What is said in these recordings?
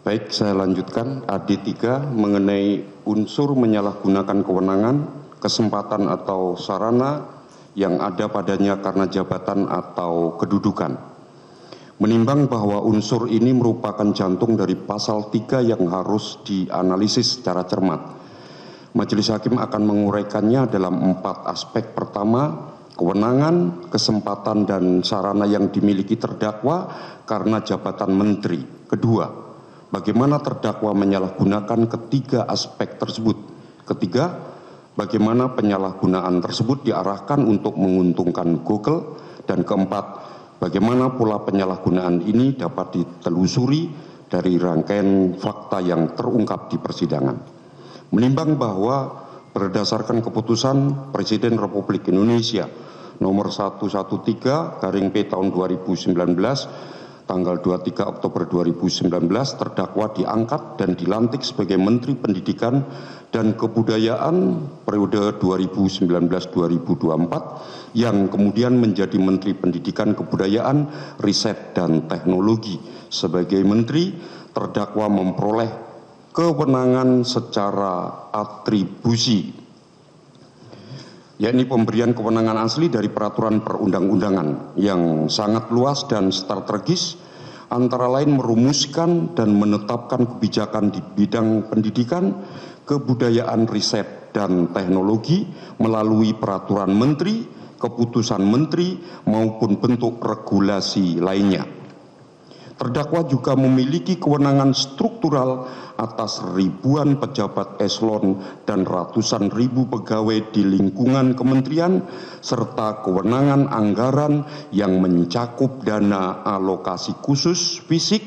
Baik, saya lanjutkan AD3 mengenai unsur menyalahgunakan kewenangan, kesempatan atau sarana yang ada padanya karena jabatan atau kedudukan. Menimbang bahwa unsur ini merupakan jantung dari pasal 3 yang harus dianalisis secara cermat. Majelis Hakim akan menguraikannya dalam 4 aspek. Pertama, kewenangan, kesempatan dan sarana yang dimiliki terdakwa karena jabatan menteri. Kedua, bagaimana terdakwa menyalahgunakan ketiga aspek tersebut. Ketiga, bagaimana penyalahgunaan tersebut diarahkan untuk menguntungkan Google. Dan keempat, bagaimana pula penyalahgunaan ini dapat ditelusuri dari rangkaian fakta yang terungkap di persidangan. Menimbang bahwa berdasarkan keputusan Presiden Republik Indonesia nomor 113/P tahun 2019 tanggal 23 Oktober 2019 terdakwa diangkat dan dilantik sebagai Menteri Pendidikan dan Kebudayaan periode 2019-2024 yang kemudian menjadi Menteri Pendidikan, Kebudayaan, Riset dan Teknologi. Sebagai Menteri, terdakwa memperoleh kewenangan secara atribusi, yakni pemberian kewenangan asli dari peraturan perundang-undangan yang sangat luas dan strategis, antara lain merumuskan dan menetapkan kebijakan di bidang pendidikan, kebudayaan, riset, dan teknologi melalui peraturan menteri, keputusan menteri, maupun bentuk regulasi lainnya. Terdakwa juga memiliki kewenangan struktural atas ribuan pejabat eselon dan ratusan ribu pegawai di lingkungan kementerian, serta kewenangan anggaran yang mencakup dana alokasi khusus fisik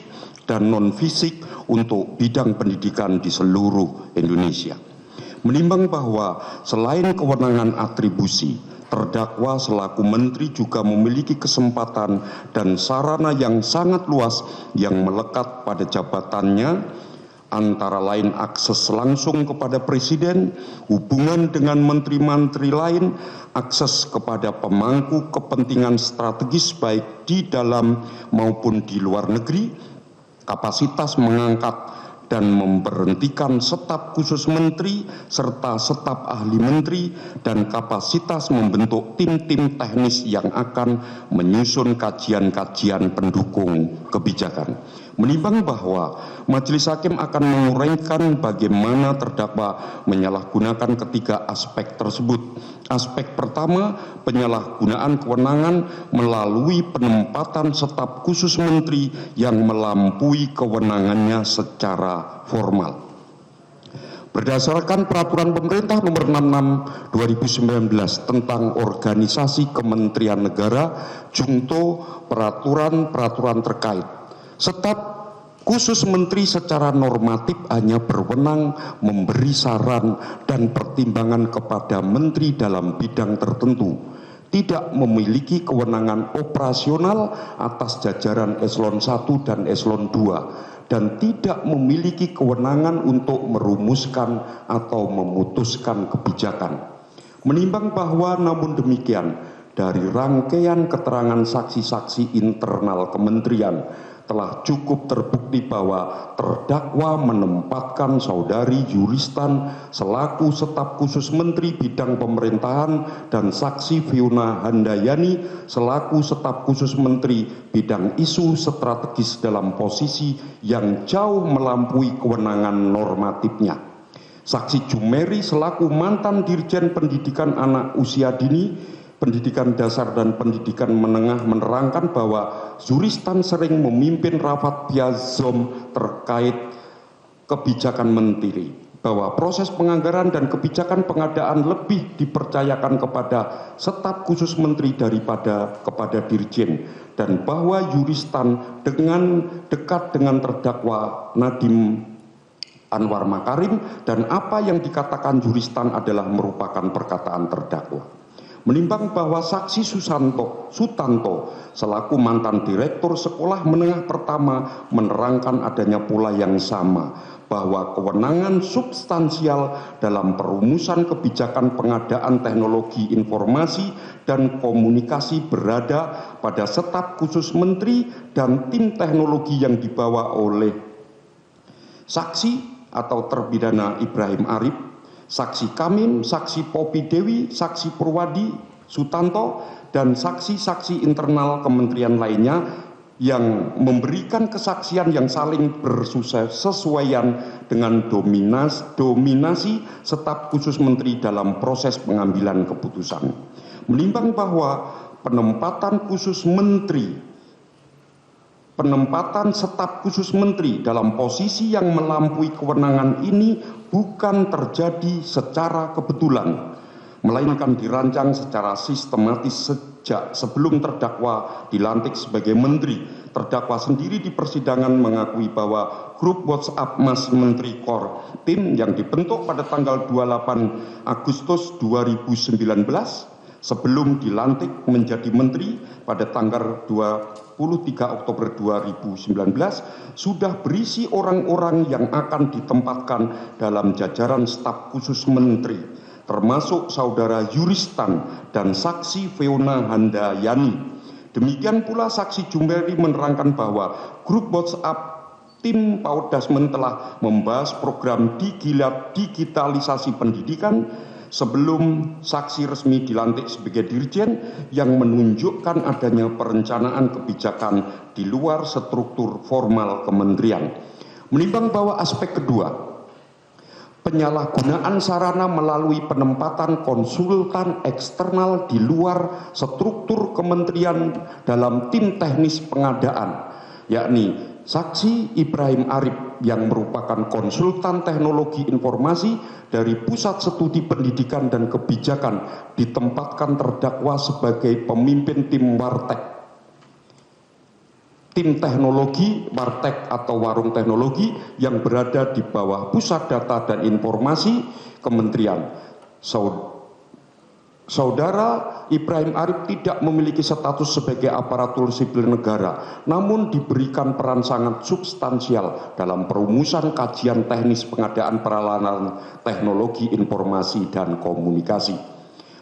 dan non-fisik untuk bidang pendidikan di seluruh Indonesia. Menimbang bahwa selain kewenangan atribusi, terdakwa selaku menteri juga memiliki kesempatan dan sarana yang sangat luas yang melekat pada jabatannya, antara lain akses langsung kepada presiden, hubungan dengan menteri-menteri lain, akses kepada pemangku kepentingan strategis baik di dalam maupun di luar negeri, kapasitas mengangkat dan memberhentikan staf khusus menteri serta staf ahli menteri, dan kapasitas membentuk tim-tim teknis yang akan menyusun kajian-kajian pendukung kebijakan. Menimbang bahwa Majelis Hakim akan menguraikan bagaimana terdakwa menyalahgunakan ketiga aspek tersebut. Aspek pertama, penyalahgunaan kewenangan melalui penempatan staf khusus menteri yang melampaui kewenangannya secara formal. Berdasarkan peraturan pemerintah nomor 66/2019 tentang organisasi kementerian negara, junto peraturan-peraturan terkait, staf khusus menteri secara normatif hanya berwenang memberi saran dan pertimbangan kepada menteri dalam bidang tertentu, tidak memiliki kewenangan operasional atas jajaran eselon 1 dan eselon 2, dan tidak memiliki kewenangan untuk merumuskan atau memutuskan kebijakan. Menimbang bahwa namun demikian, dari rangkaian keterangan saksi-saksi internal kementerian telah cukup terbukti bahwa terdakwa menempatkan saudari Yuristan selaku staf khusus menteri bidang pemerintahan dan saksi Fiona Handayani selaku staf khusus menteri bidang isu strategis dalam posisi yang jauh melampaui kewenangan normatifnya. Saksi Jumeri selaku mantan Dirjen Pendidikan Anak Usia Dini, Pendidikan Dasar dan Pendidikan Menengah menerangkan bahwa Yuristan sering memimpin rapat via Zoom terkait kebijakan menteri, bahwa proses penganggaran dan kebijakan pengadaan lebih dipercayakan kepada staf khusus menteri daripada kepada dirjen, dan bahwa Yuristan dengan dekat dengan terdakwa Nadiem Anwar Makarim, dan apa yang dikatakan Yuristan adalah merupakan perkataan terdakwa. Menimbang bahwa saksi Sutanto selaku mantan direktur sekolah menengah pertama menerangkan adanya pula yang sama, bahwa kewenangan substansial dalam perumusan kebijakan pengadaan teknologi informasi dan komunikasi berada pada staf khusus menteri dan tim teknologi yang dibawa oleh saksi atau terpidana Ibrahim Arif, saksi Kamim, saksi Popi Dewi, saksi Purwadi Sutanto, dan saksi-saksi internal kementerian lainnya yang memberikan kesaksian yang saling bersesuaian dengan dominasi staf khusus menteri dalam proses pengambilan keputusan. Menimbang bahwa penempatan staf khusus menteri dalam posisi yang melampaui kewenangan ini bukan terjadi secara kebetulan, melainkan dirancang secara sistematis sejak sebelum terdakwa dilantik sebagai menteri. Terdakwa sendiri di persidangan mengakui bahwa grup WhatsApp Mas Menteri Tim yang dibentuk pada tanggal 28 Agustus 2019 sebelum dilantik menjadi menteri pada tanggal 23 Oktober 2019 sudah berisi orang-orang yang akan ditempatkan dalam jajaran staf khusus menteri, termasuk saudara Yuristan dan saksi Feona Handayani. Demikian pula saksi Jumeri menerangkan bahwa grup WhatsApp tim PAUD Dasmen telah membahas program digitalisasi pendidikan sebelum saksi resmi dilantik sebagai dirjen yang menunjukkan adanya perencanaan kebijakan di luar struktur formal kementerian. Menimbang bahwa aspek kedua, penyalahgunaan sarana melalui penempatan konsultan eksternal di luar struktur kementerian dalam tim teknis pengadaan, yakni saksi Ibrahim Arif yang merupakan konsultan teknologi informasi dari Pusat Studi Pendidikan dan Kebijakan ditempatkan terdakwa sebagai pemimpin tim Wartek, tim teknologi Wartek atau warung teknologi yang berada di bawah Pusat Data dan Informasi Kementerian. Saudara Ibrahim Arif tidak memiliki status sebagai aparatur sipil negara, namun diberikan peran sangat substansial dalam perumusan kajian teknis pengadaan peralatan teknologi informasi dan komunikasi.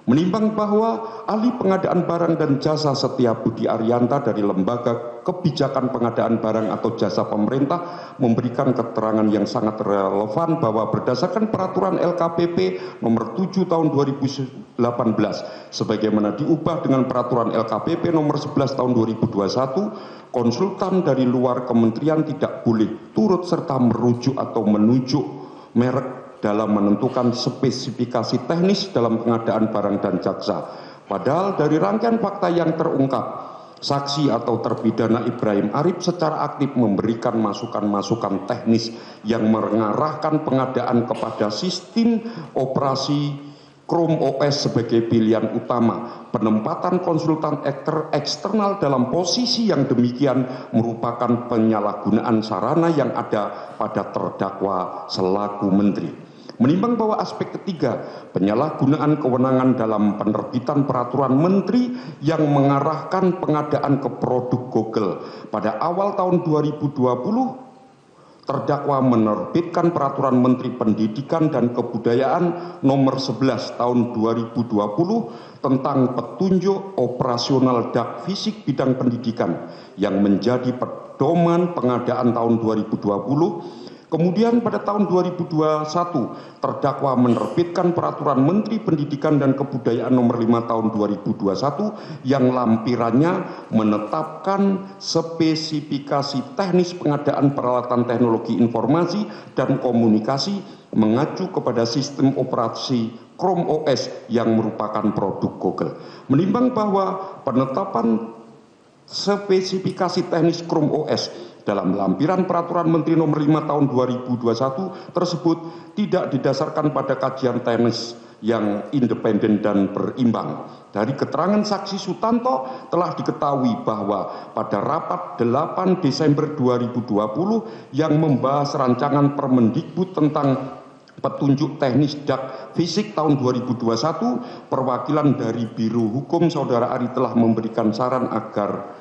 Menimbang bahwa ahli pengadaan barang dan jasa Setia Budi Arianta dari Lembaga Kebijakan Pengadaan Barang atau Jasa Pemerintah memberikan keterangan yang sangat relevan bahwa berdasarkan peraturan LKPP nomor 7 tahun 2018 sebagaimana diubah dengan peraturan LKPP nomor 11 tahun 2021, konsultan dari luar kementerian tidak boleh turut serta merujuk atau menunjuk merek dalam menentukan spesifikasi teknis dalam pengadaan barang dan jasa. Padahal dari rangkaian fakta yang terungkap, saksi atau terpidana Ibrahim Arif secara aktif memberikan masukan-masukan teknis yang mengarahkan pengadaan kepada sistem operasi Chrome OS sebagai pilihan utama. Penempatan konsultan eksternal dalam posisi yang demikian merupakan penyalahgunaan sarana yang ada pada terdakwa selaku menteri. Menimbang bahwa aspek ketiga, penyalahgunaan kewenangan dalam penerbitan peraturan menteri yang mengarahkan pengadaan ke produk Google. Pada awal tahun 2020, terdakwa menerbitkan peraturan Menteri Pendidikan dan Kebudayaan nomor 11 tahun 2020 tentang petunjuk operasional dak fisik bidang pendidikan yang menjadi pedoman pengadaan tahun 2020. Kemudian pada tahun 2021, terdakwa menerbitkan peraturan Menteri Pendidikan dan Kebudayaan nomor 5 tahun 2021 yang lampirannya menetapkan spesifikasi teknis pengadaan peralatan teknologi informasi dan komunikasi mengacu kepada sistem operasi Chrome OS yang merupakan produk Google. Menimbang bahwa penetapan spesifikasi teknis Chrome OS dalam lampiran peraturan Menteri nomor 5 tahun 2021 tersebut tidak didasarkan pada kajian teknis yang independen dan berimbang. Dari keterangan saksi Sutanto telah diketahui bahwa pada rapat 8 Desember 2020 yang membahas rancangan Permendikbud tentang petunjuk teknis dak fisik tahun 2021, perwakilan dari Biro Hukum Saudara Ari telah memberikan saran agar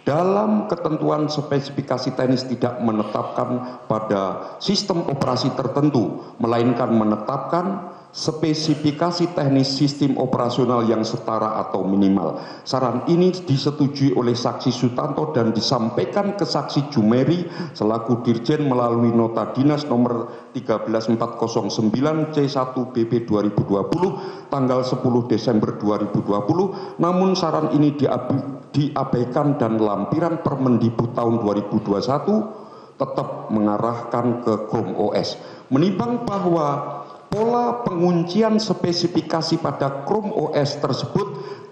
dalam ketentuan spesifikasi teknis tidak menetapkan pada sistem operasi tertentu, melainkan menetapkan spesifikasi teknis sistem operasional yang setara atau minimal. Saran ini disetujui oleh saksi Sutanto dan disampaikan ke saksi Jumeri selaku Dirjen melalui nota dinas nomor 13409 C1 BP 2020 tanggal 10 Desember 2020. Namun saran ini diabaikan dan lampiran Permendikbud tahun 2021 tetap mengarahkan ke Chrome OS. Menimbang bahwa pola penguncian spesifikasi pada Chrome OS tersebut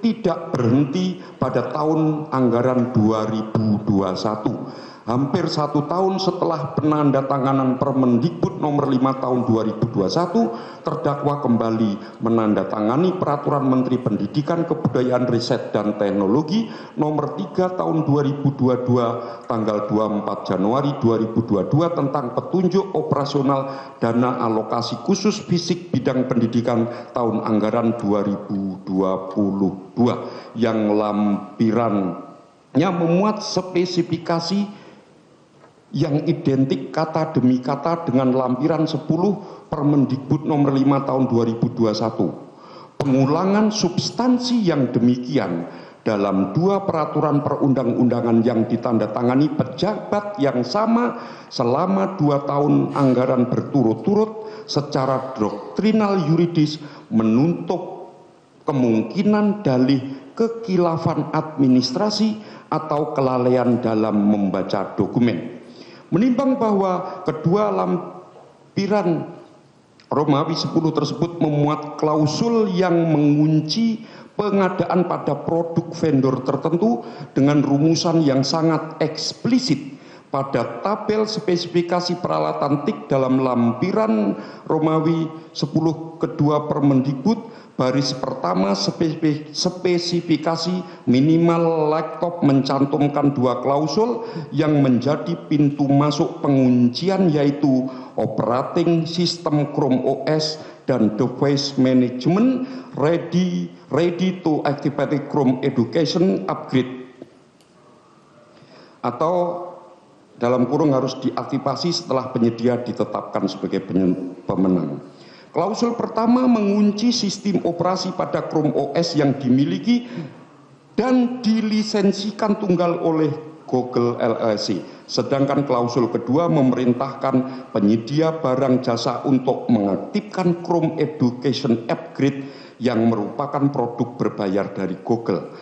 tidak berhenti pada tahun anggaran 2021. Hampir 1 tahun setelah penandatanganan Permendikbud nomor 5 tahun 2021, terdakwa kembali menandatangani Peraturan Menteri Pendidikan, Kebudayaan, Riset, dan Teknologi nomor 3 tahun 2022 tanggal 24 Januari 2022 tentang petunjuk operasional dana alokasi khusus fisik bidang pendidikan tahun anggaran 2022 yang lampirannya memuat spesifikasi yang identik kata demi kata dengan lampiran 10 Permendikbud nomor 5 tahun 2021. Pengulangan substansi yang demikian dalam 2 peraturan perundang-undangan yang ditandatangani pejabat yang sama selama 2 tahun anggaran berturut-turut secara doktrinal yuridis menutup kemungkinan dalih kekilafan administrasi atau kelalaian dalam membaca dokumen. Menimbang bahwa kedua lampiran Romawi 10 tersebut memuat klausul yang mengunci pengadaan pada produk vendor tertentu dengan rumusan yang sangat eksplisit pada tabel spesifikasi peralatan TIK dalam lampiran Romawi 10 kedua Permendikbud baris pertama spesifikasi minimal laptop mencantumkan 2 klausul yang menjadi pintu masuk penguncian, yaitu operating system Chrome OS dan device management ready to activate Chrome Education upgrade, atau dalam kurung harus diaktifasi setelah penyedia ditetapkan sebagai pemenang. Klausul pertama mengunci sistem operasi pada Chrome OS yang dimiliki dan dilisensikan tunggal oleh Google LLC. Sedangkan klausul kedua memerintahkan penyedia barang jasa untuk mengaktifkan Chrome Education Upgrade yang merupakan produk berbayar dari Google.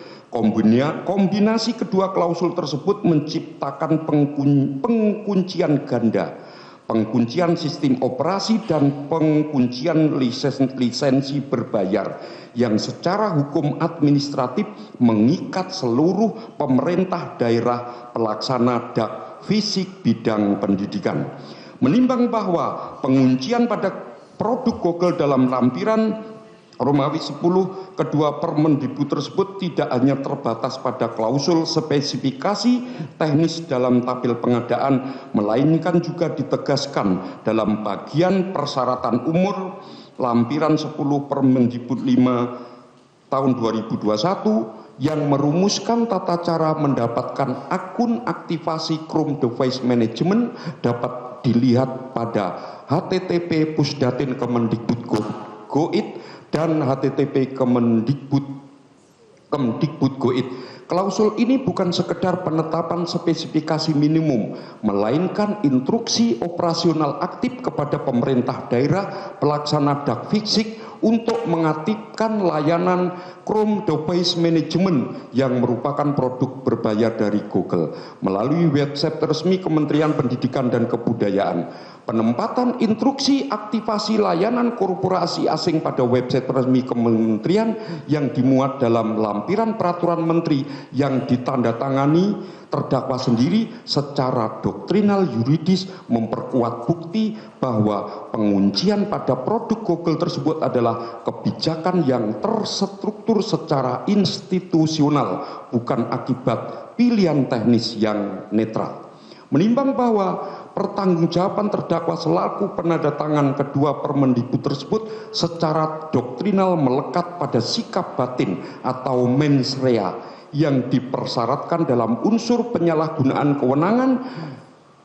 Kombinasi kedua klausul tersebut menciptakan penguncian ganda, penguncian sistem operasi dan penguncian lisensi berbayar yang secara hukum administratif mengikat seluruh pemerintah daerah pelaksana dak fisik bidang pendidikan. Menimbang bahwa penguncian pada produk Google dalam lampiran Romawi 10 kedua Permendikbud tersebut tidak hanya terbatas pada klausul spesifikasi teknis dalam tabel pengadaan, melainkan juga ditegaskan dalam bagian persyaratan umur lampiran 10 Permendikbud 5 tahun 2021 yang merumuskan tata cara mendapatkan akun aktivasi Chrome Device Management dapat dilihat pada http://pusdatin.kemendikbud.go.id dan http Kemdikbud.go.id. Klausul ini bukan sekedar penetapan spesifikasi minimum, melainkan instruksi operasional aktif kepada pemerintah daerah pelaksana dak fisik untuk mengaktifkan layanan Chrome Device Management yang merupakan produk berbayar dari Google melalui website resmi Kementerian Pendidikan dan Kebudayaan. Penempatan instruksi aktivasi layanan korporasi asing pada website resmi kementerian yang dimuat dalam lampiran peraturan menteri yang ditandatangani terdakwa sendiri secara doktrinal yuridis memperkuat bukti bahwa penguncian pada produk Google tersebut adalah kebijakan yang terstruktur secara institusional, bukan akibat pilihan teknis yang netral. Menimbang bahwa pertanggungjawaban terdakwa selaku penandatangan kedua Permendikbud tersebut secara doktrinal melekat pada sikap batin atau mens rea yang dipersyaratkan dalam unsur penyalahgunaan kewenangan,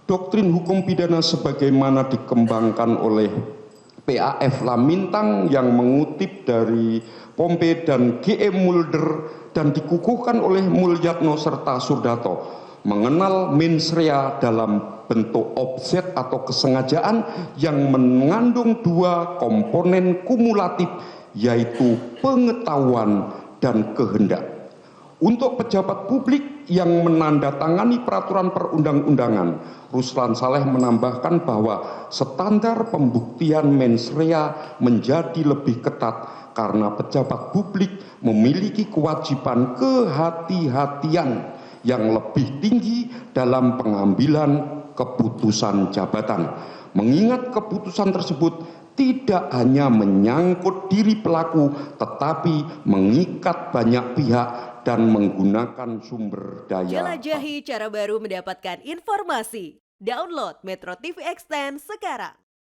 doktrin hukum pidana sebagaimana dikembangkan oleh PAF Lamintang yang mengutip dari Pompe dan GM Mulder dan dikukuhkan oleh Mulyatno serta Surdato mengenal mens rea dalam bentuk offset atau kesengajaan yang mengandung dua komponen kumulatif, yaitu pengetahuan dan kehendak. Untuk pejabat publik yang menandatangani peraturan perundang-undangan, Ruslan Saleh menambahkan bahwa standar pembuktian mens rea menjadi lebih ketat karena pejabat publik memiliki kewajiban kehati-hatian yang lebih tinggi dalam pengambilan keputusan jabatan. Mengingat keputusan tersebut tidak hanya menyangkut diri pelaku, tetapi mengikat banyak pihak dan menggunakan sumber daya. Jelajahi cara baru mendapatkan informasi. Download Metro TV Extend sekarang.